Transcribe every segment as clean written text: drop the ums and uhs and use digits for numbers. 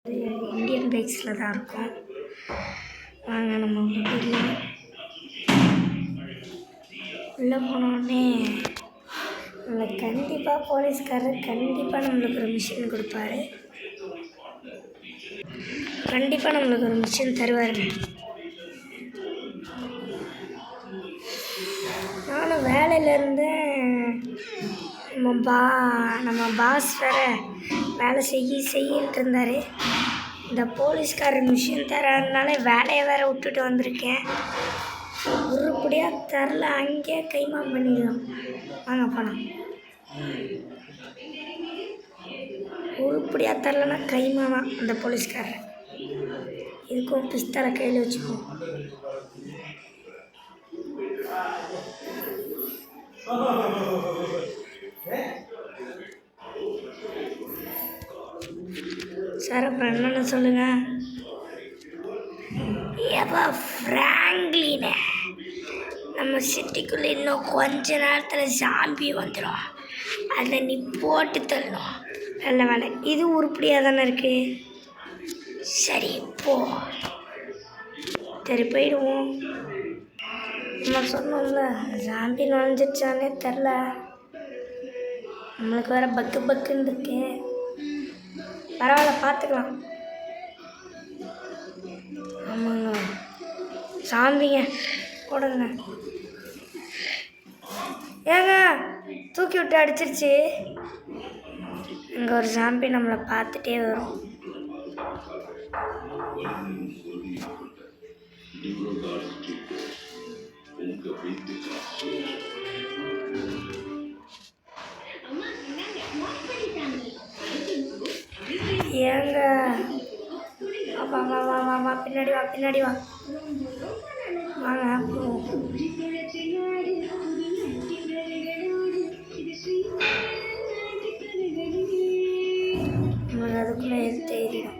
Indian பைக்ஸில் தான் இருக்கும். வாங்க நம்ம உள்ளே போனோடனே நம்மளுக்கு கண்டிப்பாக போலீஸ்காரர் கண்டிப்பாக நம்மளுக்கு ஒரு மிஷின் கொடுப்பாரு. கண்டிப்பாக நம்மளுக்கு ஒரு மிஷின் தருவார். நானும் வேலையிலேருந்து நம்ம பாஸ் வேறு வேலை செய்யிட்டு இருந்தார். இந்த போலீஸ்காரர் மிஷின் தரதுனால வேலையை வேறு விட்டுட்டு வந்திருக்கேன். உருப்படியாக தரல, அங்கேயே கைமா பண்ணிடலாம். வாங்க போகலாம். உருப்படியாக தரலன்னா கைமா தான் அந்த போலீஸ்காரர். இதுக்கும் பிஸ்தலை கையில் வச்சுக்குவோம். சார் அப்புறம் என்னென்ன சொல்லுங்கள். ஏப்பா ஃப்ராங்க்லின், நம்ம சிட்டிக்குள்ளே இன்னும் கொஞ்ச நேரத்தில் சாம்பி வந்துடும். அதை நீ போட்டு தள்ளணும். நல்ல வேலை, இது உருப்படியாக தானே இருக்குது. சரி போ. சரி போயிடுவோம். நம்ம சொன்னோம்ல சாம்பி நுழைஞ்சிச்சானே தெரில. நம்மளுக்கு வேறு பக்குன்னு இருக்கு. பரவாயில்ல, பார்த்துக்கலாம். ஆமாங்க, சாம்பிங்க போடுங்க. ஏங்க தூக்கி விட்டு அடிச்சிருச்சு. இங்கே ஒரு சாம்பி நம்மளை பார்த்துட்டே வரும். ஏங்க வா பின்னாடி வா வாங்க. அதுக்குள்ளே தெரியும்.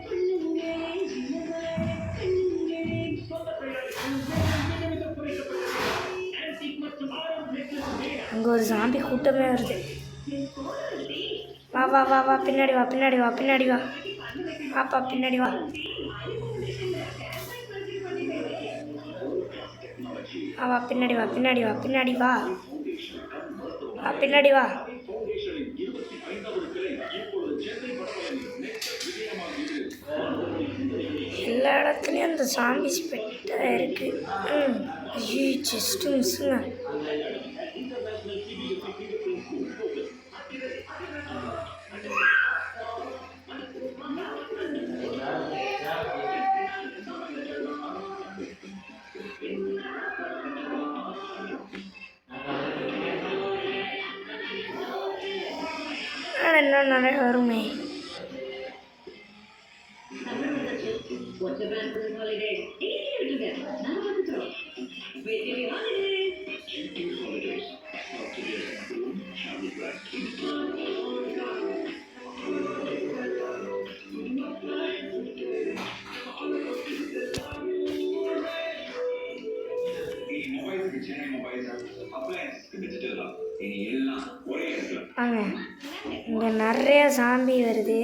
அங்கே ஒரு சாம்பி கூட்டமே வருது. வா பின்னாடி வா பாப்பா, பின்னாடி வா. பின்னாடி வா. எல்லா இடத்துலையும் அந்த சாம்பி ஸ்பெக்டாக இருக்குது. ஜஸ்ட்டு மிஸ்ஸுங்க. இன்னும் நிறைய வருமே. வாங்க, இங்கே நிறைய சாம்பி வருது.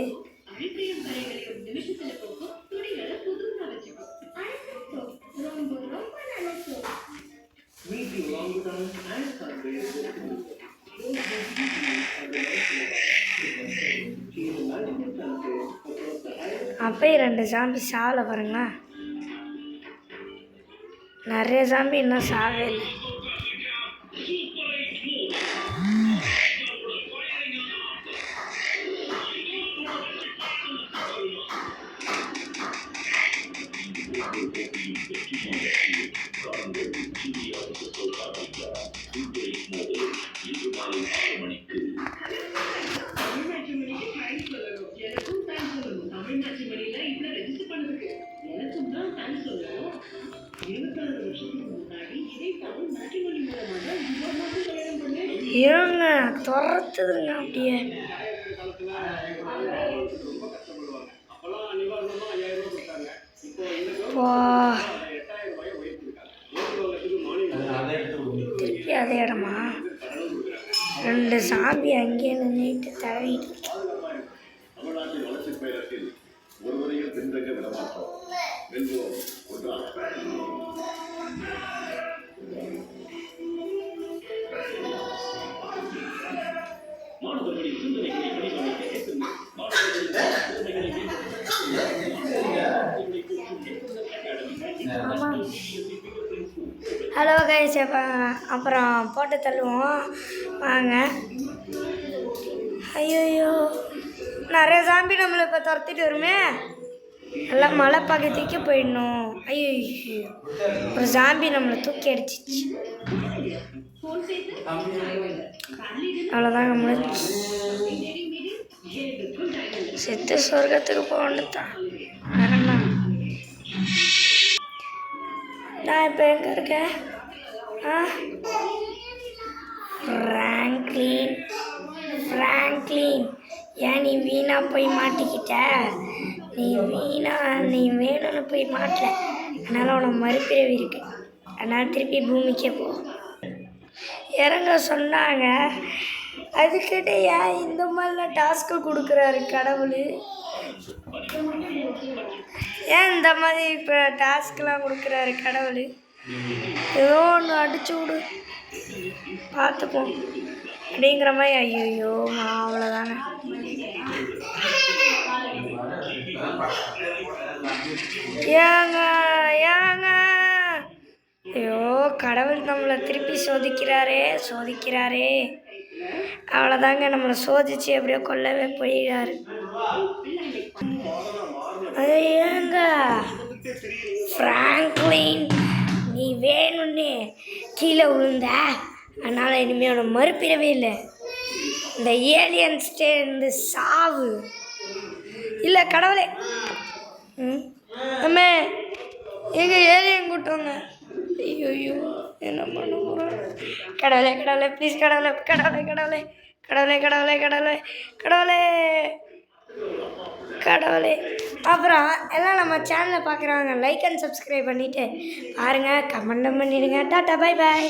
அப்பயே 2 சாம்பி சாவலை பாருங்களா. நிறைய சாம்பி இன்னும் சாவே இல்லை. இருங்க, துரத்துதுங்க அப்படியே. திருப்பி அதே இடமா? 2 சாம்பி அங்கேயே நின்றுட்டு தடவிட்டு. ஆமாம். ஹலோ கைஸ், அப்புறம் போட்டு தள்ளுவோம் வாங்க. ஐயோ, நிறைய ஜாம்பி நம்மளை இப்போ துரத்திட்டு வருமே. எல்லாம் மலை பக்கத்துக்கு போயிடணும். ஐயோ, ஒரு ஜாம்பி நம்மளை தூக்கி அடிச்சிச்சு. அவ்வளோதாங்க முடிச்சு. செத்து சொர்க்கத்துக்கு போகணுத்தான். வேறண்ணா நான் இப்போ எங்கே இருக்கேன்? ஃப்ராங்க்லின், ஏன் நீ வீணா போய் மாட்டிக்கிட்ட? நீ வேணும்னு போய் மாட்டல. அதனால் உனக்கு மறுபிறவி இருக்கு. அதனால் திருப்பி பூமிக்கே போ. இறங்க சொன்னாங்க. அதுக்கிட்ட ஏன் இந்த மாதிரிலாம் டாஸ்க்கு கொடுக்குறாரு கடவுள்? ஏன் இந்த மாதிரி இப்போ டாஸ்க்கெலாம் கொடுக்குறாரு கடவுள்? ஏதோ ஒன்று அடிச்சு விடு பார்த்துப்போம் அப்படிங்கிற மாதிரி. ஐயோ, அவ்வளோதானே. ஏங்க ஐயோ, கடவுள் நம்மளை திருப்பி சோதிக்கிறாரே. அவ்வளோதாங்க, நம்மளை சோதிச்சு எப்படியோ கொல்லவே போயிடாரு. அது ஏங்க ஃப்ராங்க்லின், நீ வேணும்னு கீழே விழுந்த. அதனால் இனிமேல் உன மறுபிறவே இல்லை. இந்த ஏலியன்ஸ்டேருந்து சாவு. இல்லை கடவுளே, அம்மே எங்கள் ஏலியன் கூட்டவங்க. ஐயோ, என்ன பண்ண போகிறோம்? கடவுளே ப்ளீஸ், கடவுளே. அப்புறம் எல்லாம் நம்ம சேனலை பார்க்குறவங்க லைக் அண்ட் சப்ஸ்கிரைப் பண்ணிவிட்டு பாருங்கள், கமெண்ட்டும் பண்ணிடுங்க. Tata, bye bye.